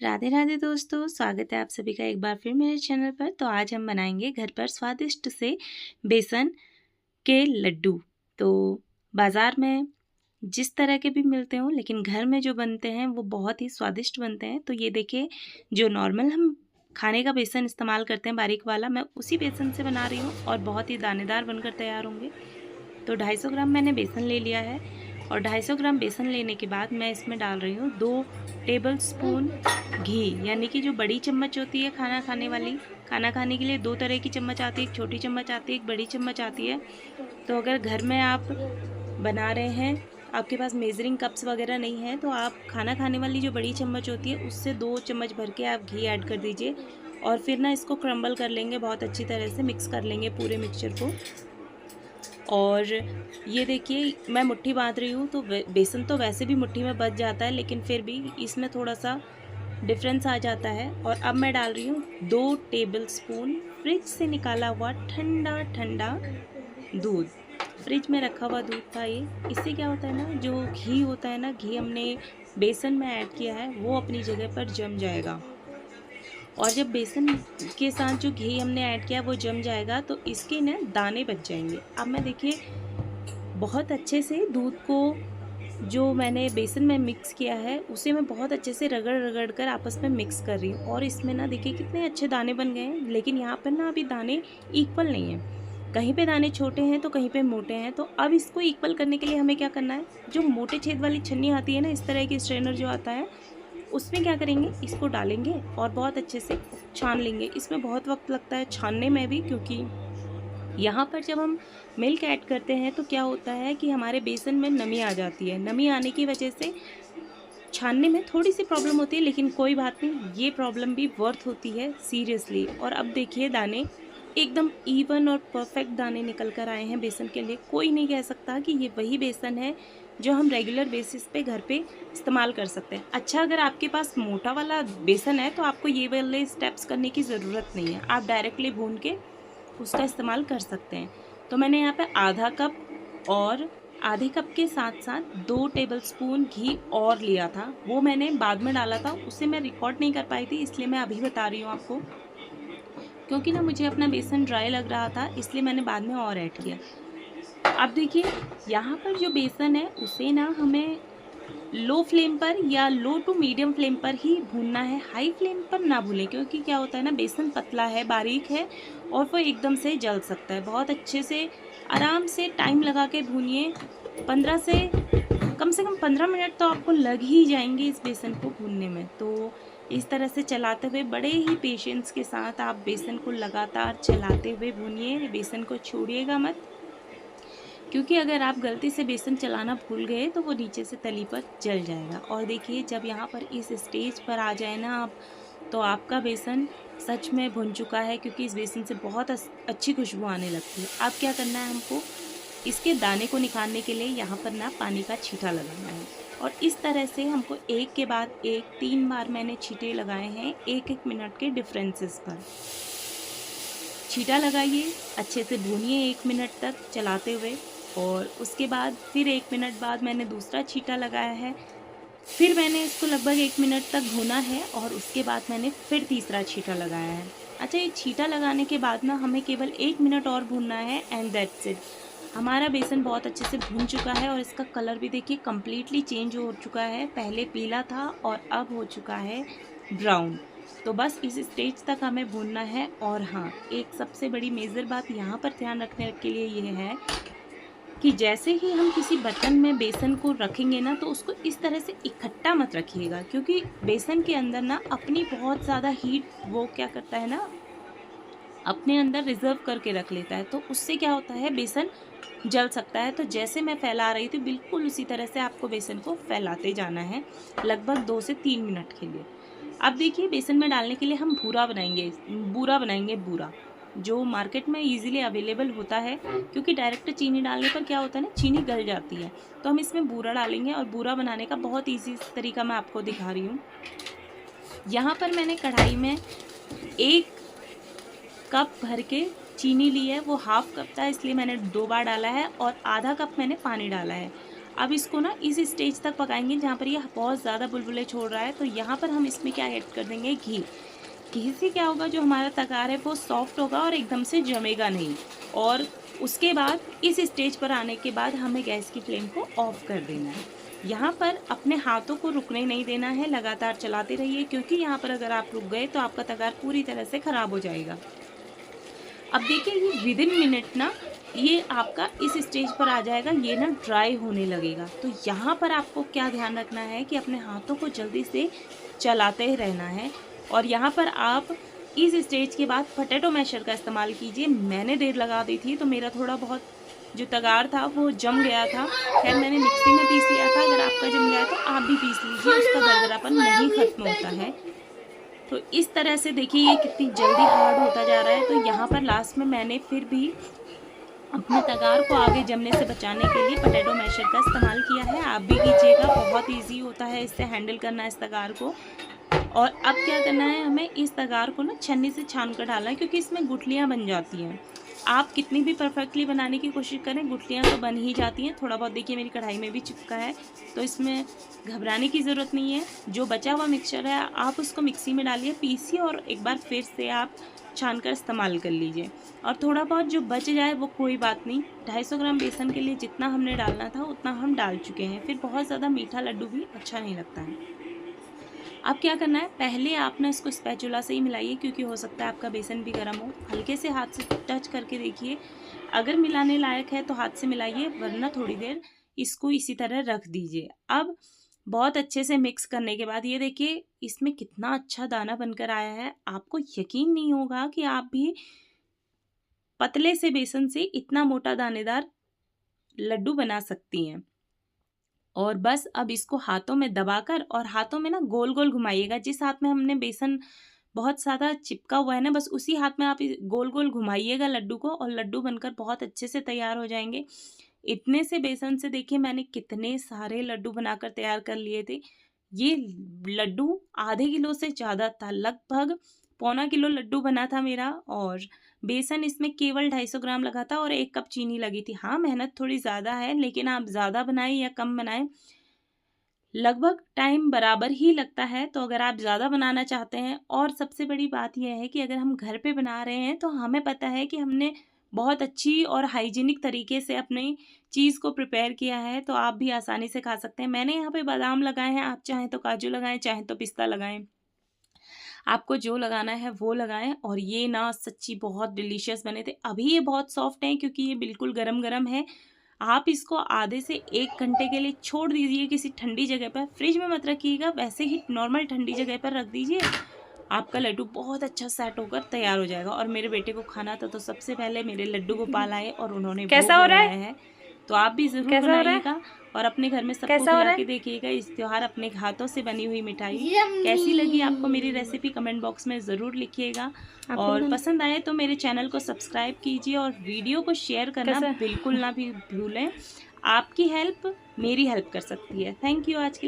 राधे राधे दोस्तों, स्वागत है आप सभी का एक बार फिर मेरे चैनल पर। तो आज हम बनाएंगे घर पर स्वादिष्ट से बेसन के लड्डू। तो बाज़ार में जिस तरह के भी मिलते हों, लेकिन घर में जो बनते हैं वो बहुत ही स्वादिष्ट बनते हैं। तो ये देखिए, जो नॉर्मल हम खाने का बेसन इस्तेमाल करते हैं बारीक वाला, मैं उसी बेसन से बना रही हूँ और बहुत ही दानेदार बनकर तैयार होंगे। तो 250 ग्राम मैंने बेसन ले लिया है और 250 ग्राम बेसन लेने के बाद मैं इसमें डाल रही हूँ 2 टेबल स्पून घी, यानी कि जो बड़ी चम्मच होती है खाना खाने वाली। खाना खाने के लिए 2 तरह की चम्मच आती है, एक छोटी चम्मच आती है, एक बड़ी चम्मच आती है। तो अगर घर में आप बना रहे हैं, आपके पास मेजरिंग कप्स वगैरह नहीं है, तो आप खाना खाने वाली जो बड़ी चम्मच होती है उससे 2 चम्मच भर के आप घी ऐड कर दीजिए और फिर ना इसको क्रम्बल कर लेंगे, बहुत अच्छी तरह से मिक्स कर लेंगे पूरे मिक्सचर को। और ये देखिए, मैं मुट्ठी बांध रही हूँ, तो बेसन तो वैसे भी मुट्ठी में बच जाता है, लेकिन फिर भी इसमें थोड़ा सा डिफरेंस आ जाता है। और अब मैं डाल रही हूँ 2 टेबल स्पून फ्रिज से निकाला हुआ ठंडा ठंडा दूध। फ्रिज में रखा हुआ दूध था ये। इससे क्या होता है ना, जो घी होता है ना, घी हमने बेसन में ऐड किया है वो अपनी जगह पर जम जाएगा। और जब बेसन के साथ जो घी हमने ऐड किया वो जम जाएगा, तो इसके ना दाने बच जाएंगे। अब मैं देखिए, बहुत अच्छे से दूध को जो मैंने बेसन में मिक्स किया है उसे मैं बहुत अच्छे से रगड़ रगड़ कर आपस में मिक्स कर रही हूँ। और इसमें ना देखिए कितने अच्छे दाने बन गए हैं, लेकिन यहाँ पर ना अभी दाने इक्वल नहीं हैं। कहीं पे दाने छोटे हैं तो कहीं पे मोटे हैं। तो अब इसको इक्वल करने के लिए हमें क्या करना है, जो मोटे छेद वाली छन्नी आती है ना, इस तरह की स्ट्रेनर जो आता है, उसमें क्या करेंगे, इसको डालेंगे और बहुत अच्छे से छान लेंगे। इसमें बहुत वक्त लगता है छानने में भी, क्योंकि यहाँ पर जब हम मिल्क ऐड करते हैं तो क्या होता है कि हमारे बेसन में नमी आ जाती है। नमी आने की वजह से छानने में थोड़ी सी प्रॉब्लम होती है, लेकिन कोई बात नहीं, ये प्रॉब्लम भी वर्थ होती है सीरियसली। और अब देखिए, दाने एकदम इवन और परफेक्ट दाने निकल कर आए हैं बेसन के लिए। कोई नहीं कह सकता कि ये वही बेसन है जो हम रेगुलर बेसिस पे घर पे इस्तेमाल कर सकते हैं। अच्छा, अगर आपके पास मोटा वाला बेसन है तो आपको ये वाले स्टेप्स करने की ज़रूरत नहीं है, आप डायरेक्टली भून के उसका इस्तेमाल कर सकते हैं। तो मैंने यहाँ पे आधा कप और आधे कप के साथ साथ 2 टेबलस्पून घी और लिया था, वो मैंने बाद में डाला था, उसे मैं रिकॉर्ड नहीं कर पाई थी, इसलिए मैं अभी बता रही हूँ आपको। क्योंकि ना मुझे अपना बेसन ड्राई लग रहा था, इसलिए मैंने बाद में और ऐड किया। अब देखिए, यहाँ पर जो बेसन है उसे ना हमें लो फ्लेम पर या लो टू मीडियम फ्लेम पर ही भूनना है, हाई फ्लेम पर ना भूलें। क्योंकि क्या होता है ना, बेसन पतला है, बारीक है और वो एकदम से जल सकता है। बहुत अच्छे से आराम से टाइम लगा के भूनिए। 15 से कम 15 मिनट तो आपको लग ही जाएंगे इस बेसन को भूनने में। तो इस तरह से चलाते हुए, बड़े ही पेशेंस के साथ आप बेसन को लगातार चलाते हुए भूनिए, बेसन को छोड़िएगा मत। क्योंकि अगर आप गलती से बेसन चलाना भूल गए तो वो नीचे से तली पर जल जाएगा। और देखिए, जब यहाँ पर इस स्टेज पर आ जाए ना आप, तो आपका बेसन सच में भुन चुका है, क्योंकि इस बेसन से बहुत अच्छी खुशबू आने लगती है। अब क्या करना है हमको, इसके दाने को निकालने के लिए यहाँ पर ना पानी का छींटा लगाना है। और इस तरह से हमको एक के बाद एक 3 बार मैंने छींटे लगाए हैं, 1-1 मिनट के डिफरेंसेस पर। छींटा लगाइए, अच्छे से भूनिए 1 मिनट तक चलाते हुए। और उसके बाद फिर 1 मिनट बाद मैंने दूसरा छींटा लगाया है, फिर मैंने इसको लगभग 1 मिनट तक भूना है और उसके बाद मैंने फिर तीसरा छींटा लगाया है। अच्छा, ये छींटा लगाने के बाद ना हमें केवल 1 मिनट और भूनना है एंड दैट्स इट। हमारा बेसन बहुत अच्छे से भून चुका है और इसका कलर भी देखिए कम्प्लीटली चेंज हो चुका है। पहले पीला था और अब हो चुका है ब्राउन। तो बस इस स्टेज तक हमें भूनना है। और हाँ, एक सबसे बड़ी मेजर बात यहाँ पर ध्यान रखने के लिए ये है कि जैसे ही हम किसी बर्तन में बेसन को रखेंगे ना, तो उसको इस तरह से इकट्ठा मत रखिएगा, क्योंकि बेसन के अंदर ना अपनी बहुत ज़्यादा हीट वो क्या करता है ना, अपने अंदर रिजर्व करके रख लेता है। तो उससे क्या होता है, बेसन जल सकता है। तो जैसे मैं फैला रही थी, बिल्कुल उसी तरह से आपको बेसन को फैलाते जाना है, लगभग 2 से 3 मिनट के लिए। अब देखिए, बेसन में डालने के लिए हम बूरा बनाएंगे, बूरा जो मार्केट में इजीली अवेलेबल होता है। क्योंकि डायरेक्ट चीनी डालने पर क्या होता है ना, चीनी गल जाती है। तो हम इसमें बूरा डालेंगे और बूरा बनाने का बहुत ईजी तरीका मैं आपको दिखा रही हूँ। यहाँ पर मैंने कढ़ाई में 1 कप भर के चीनी ली है, वो हाफ कप था, इसलिए मैंने 2 बार डाला है और आधा कप मैंने पानी डाला है। अब इसको ना इस स्टेज तक पकाएंगे जहाँ पर ये बहुत ज़्यादा बुलबुले छोड़ रहा है। तो यहाँ पर हम इसमें क्या ऐड कर देंगे, घी। घी से क्या होगा, जो हमारा तगार है वो सॉफ्ट होगा और एकदम से जमेगा नहीं। और उसके बाद इस स्टेज पर आने के बाद हमें गैस की फ्लेम को ऑफ कर देना है। यहाँ पर अपने हाथों को रुकने नहीं देना है, लगातार चलाते रहिए, क्योंकि यहाँ पर अगर आप रुक गए तो आपका तगार पूरी तरह से ख़राब हो जाएगा। अब देखिए ये विदिन मिनट ना ये आपका इस स्टेज पर आ जाएगा, ये ना ड्राई होने लगेगा। तो यहाँ पर आपको क्या ध्यान रखना है कि अपने हाथों को जल्दी से चलाते ही रहना है। और यहाँ पर आप इस स्टेज के बाद पोटैटो मैशर का इस्तेमाल कीजिए। मैंने देर लगा दी थी तो मेरा थोड़ा बहुत जो तगार था वो जम गया था। खैर मैंने मिक्सी में पीस लिया था, अगर आपका जम गया तो आप भी पीस लीजिए, उसका दरदरापन नहीं खत्म होता है। तो इस तरह से देखिए ये कितनी जल्दी हार्ड होता जा रहा है। तो यहाँ पर लास्ट में मैंने फिर भी अपने तगार को आगे जमने से बचाने के लिए पोटैटो मैशर का इस्तेमाल किया है। आप भी कीजिएगा, बहुत ईजी होता है इससे हैंडल करना इस तगार को। और अब क्या करना है, हमें इस तगार को ना छन्नी से छान कर डालना है, क्योंकि इसमें गुठलियाँ बन जाती हैं। आप कितनी भी परफेक्टली बनाने की कोशिश करें, गुठलियाँ तो बन ही जाती हैं। थोड़ा बहुत देखिए मेरी कढ़ाई में भी चिपका है, तो इसमें घबराने की ज़रूरत नहीं है। जो बचा हुआ मिक्सचर है आप उसको मिक्सी में डालिए, पीसिए और एक बार फिर से आप छान कर इस्तेमाल कर लीजिए। और थोड़ा बहुत जो बच जाए वो कोई बात नहीं, 250 ग्राम बेसन के लिए जितना हमने डालना था उतना हम डाल चुके हैं। फिर बहुत ज़्यादा मीठा लड्डू भी अच्छा नहीं लगता है। अब क्या करना है, पहले आप ना इसको स्पैचुला से ही मिलाइए, क्योंकि हो सकता है आपका बेसन भी गर्म हो। हल्के से हाथ से टच करके देखिए, अगर मिलाने लायक है तो हाथ से मिलाइए, वरना थोड़ी देर इसको इसी तरह रख दीजिए। अब बहुत अच्छे से मिक्स करने के बाद ये देखिए इसमें कितना अच्छा दाना बनकर आया है। आपको यकीन नहीं होगा कि आप भी पतले से बेसन से इतना मोटा दानेदार लड्डू बना सकती हैं। और बस अब इसको हाथों में दबाकर और हाथों में ना गोल गोल घुमाइएगा। जिस हाथ में हमने बेसन बहुत ज़्यादा चिपका हुआ है ना, बस उसी हाथ में आप गोल गोल घुमाइएगा लड्डू को, और लड्डू बनकर बहुत अच्छे से तैयार हो जाएंगे। इतने से बेसन से देखिए मैंने कितने सारे लड्डू बनाकर तैयार कर लिए थे। ये लड्डू आधे किलो से ज़्यादा था, लगभग 1.25 किलो लड्डू बना था मेरा। और बेसन इसमें केवल 250 ग्राम लगा था और 1 कप चीनी लगी थी। हाँ मेहनत थोड़ी ज़्यादा है, लेकिन आप ज़्यादा बनाएं या कम बनाएं लगभग टाइम बराबर ही लगता है। तो अगर आप ज़्यादा बनाना चाहते हैं, और सबसे बड़ी बात यह है कि अगर हम घर पे बना रहे हैं तो हमें पता है कि हमने बहुत अच्छी और हाइजीनिक तरीके से अपनी चीज़ को प्रिपेयर किया है, तो आप भी आसानी से खा सकते हैं। मैंने यहाँ पे बादाम लगाए हैं, आप चाहें तो काजू लगाएं, चाहें तो पिस्ता लगाएं, आपको जो लगाना है वो लगाएं। और ये ना सच्ची बहुत डिलीशियस बने थे। अभी ये बहुत सॉफ्ट हैं क्योंकि ये बिल्कुल गरम गरम है। आप इसको आधे से 1 घंटे के लिए छोड़ दीजिए किसी ठंडी जगह पर, फ्रिज में मत रखिएगा, वैसे ही नॉर्मल ठंडी जगह पर रख दीजिए। आपका लड्डू बहुत अच्छा सेट होकर तैयार हो जाएगा। और मेरे बेटे को खाना था तो सबसे पहले मेरे लड्डू गोपाल आए और उन्होंने कैसा हो रहा है? तो आप भी जरूर बनाइएगा और अपने घर में सबको खिला के देखिएगा इस त्योहार अपने हाथों से बनी हुई मिठाई। कैसी लगी आपको मेरी रेसिपी कमेंट बॉक्स में ज़रूर लिखिएगा। और पसंद आए तो मेरे चैनल को सब्सक्राइब कीजिए और वीडियो को शेयर करना बिल्कुल ना भी भूलें। आपकी हेल्प मेरी हेल्प कर सकती है। थैंक यू आज के लिए।